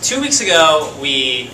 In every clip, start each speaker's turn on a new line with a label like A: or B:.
A: 2 weeks ago, we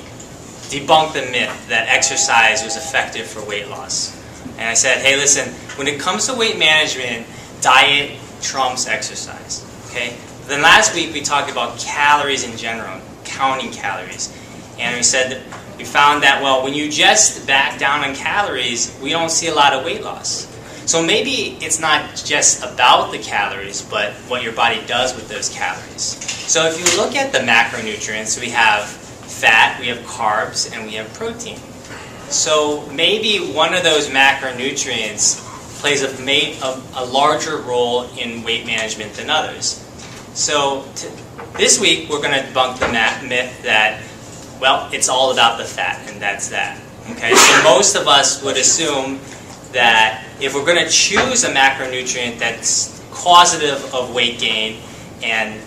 A: debunked the myth that exercise was effective for weight loss. And I said, hey, listen, when it comes to weight management, diet trumps exercise. Okay? Then last week, we talked about calories in general, counting calories. And we said that we found that, well, when you just back down on calories, we don't see a lot of weight loss. So maybe it's not just about the calories, but what your body does with those calories. So if you look at the macronutrients, we have fat, we have carbs, and we have protein. So maybe one of those macronutrients plays a larger role in weight management than others. So this week we're going to debunk the myth that, well, it's all about the fat, and that's that. Okay? So most of us would assume that if we're going to choose a macronutrient that's causative of weight gain and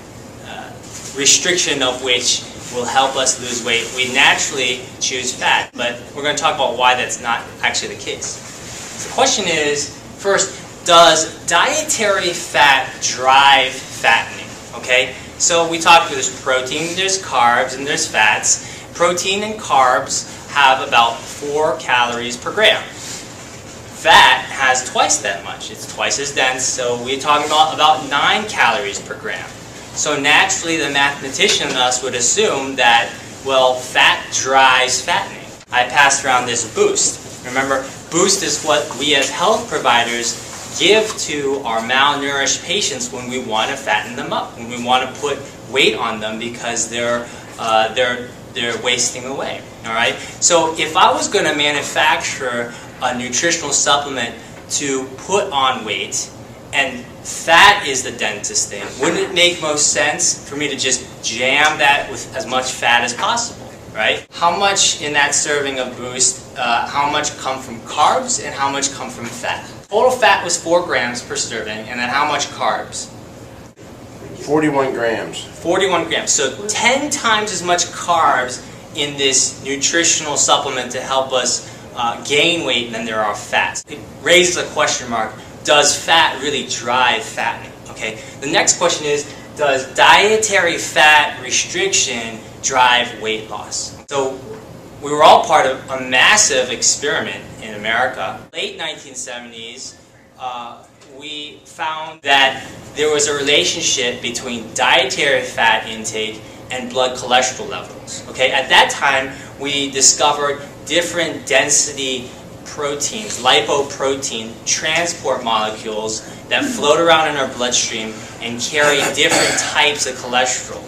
A: restriction of which will help us lose weight, we naturally choose fat. But we're going to talk about why that's not actually the case. So the question is, first, does dietary fat drive fattening? Okay? So we talked about there's protein, there's carbs, and there's fats. Protein and carbs have about 4 calories per gram. Fat has twice that much. It's twice as dense, so we're talking about 9 calories per gram. So naturally, the mathematician in us would assume that, well, fat drives fattening. I passed around this Boost. Remember, Boost is what we as health providers give to our malnourished patients when we want to fatten them up, when we want to put weight on them because they're wasting away. All right. So if I was going to manufacture a nutritional supplement to put on weight, and fat is the densest thing, wouldn't it make most sense for me to just jam that with as much fat as possible, right? How much in that serving of Boost, how much come from carbs and how much come from fat? Total fat was 4 grams per serving, and then how much carbs?
B: 41 grams.
A: 41 grams. So 10 times as much carbs in this nutritional supplement to help us gain weight than there are fats. It raises a question mark. Does fat really drive fattening? Okay. The next question is, does dietary fat restriction drive weight loss? So we were all part of a massive experiment in America. Late 1970s, we found that there was a relationship between dietary fat intake and blood cholesterol levels. Okay. At that time, we discovered different density proteins, lipoprotein transport molecules that float around in our bloodstream and carry different types of cholesterol.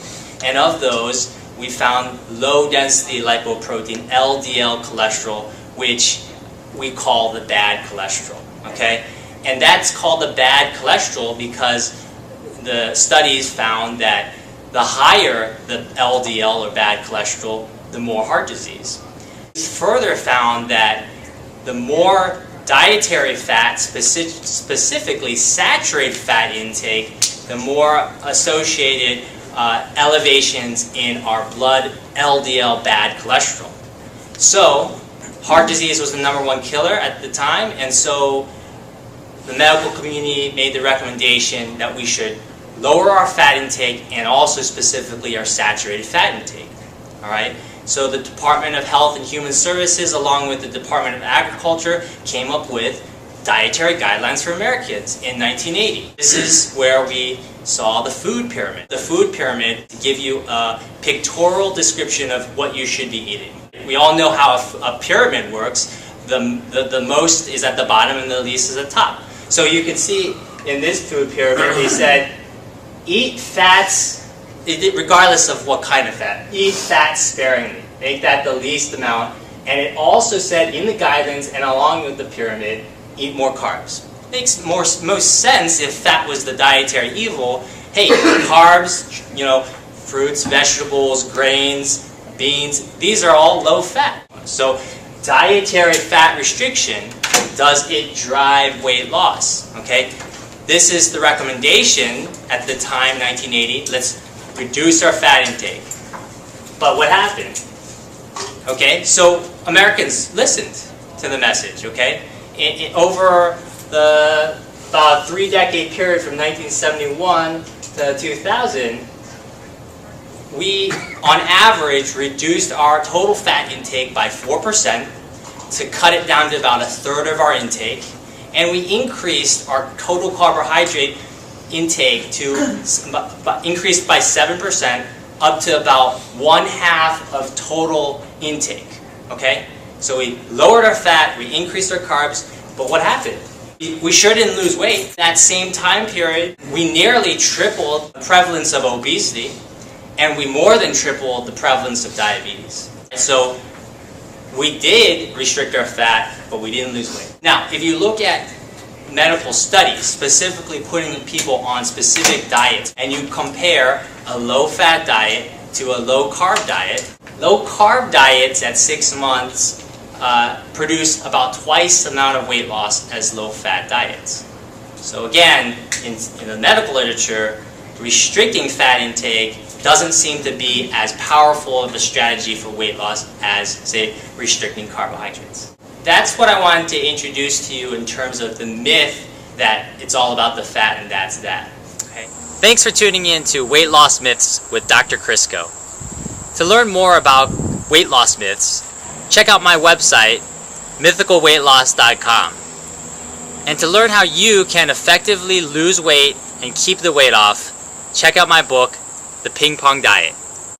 A: And of those, we found low density lipoprotein, LDL cholesterol, which we call the bad cholesterol. Okay? And that's called the bad cholesterol because the studies found that the higher the LDL or bad cholesterol, the more heart disease. We further found that the more dietary fat, specifically saturated fat intake, the more associated elevations in our blood LDL bad cholesterol. So, heart disease was the #1 killer at the time, and so the medical community made the recommendation that we should lower our fat intake and also specifically our saturated fat intake. All right? So the Department of Health and Human Services, along with the Department of Agriculture, came up with dietary guidelines for Americans in 1980. This is where we saw the food pyramid. The food pyramid to give you a pictorial description of what you should be eating. We all know how a pyramid works. The most is at the bottom and the least is at the top. So you can see in this food pyramid, they said, eat fats, regardless of what kind of fat, eat fat sparingly. Make that the least amount. And it also said in the guidelines and along with the pyramid, eat more carbs. Makes most sense if fat was the dietary evil. Hey, carbs, fruits, vegetables, grains, beans, these are all low fat. So dietary fat restriction, does it drive weight loss? Okay, this is the recommendation at the time, 1980. Let's reduce our fat intake. But what happened? Okay, so Americans listened to the message. Okay, over the about 3-decade period from 1971 to 2000, we, on average, reduced our total fat intake by 4% to cut it down to about a third of our intake, and we increased our total carbohydrate intake increased by 7% up to about 1/2 of total intake. Okay, so we lowered our fat, we increased our carbs, but what happened? We sure didn't lose weight. That same time period, we nearly tripled the prevalence of obesity, and we more than tripled the prevalence of diabetes. So we did restrict our fat, but we didn't lose weight. Now, if you look at medical studies, specifically putting people on specific diets, and you compare a low-fat diet to a low-carb diet, low-carb diets at 6 months produce about twice the amount of weight loss as low-fat diets. So again, in the medical literature, restricting fat intake doesn't seem to be as powerful of a strategy for weight loss as, say, restricting carbohydrates. That's what I wanted to introduce to you in terms of the myth that it's all about the fat and that's that. Okay? Thanks for tuning in to Weight Loss Myths with Dr. Crisco. To learn more about weight loss myths, check out my website, mythicalweightloss.com. And to learn how you can effectively lose weight and keep the weight off, check out my book, The Ping Pong Diet.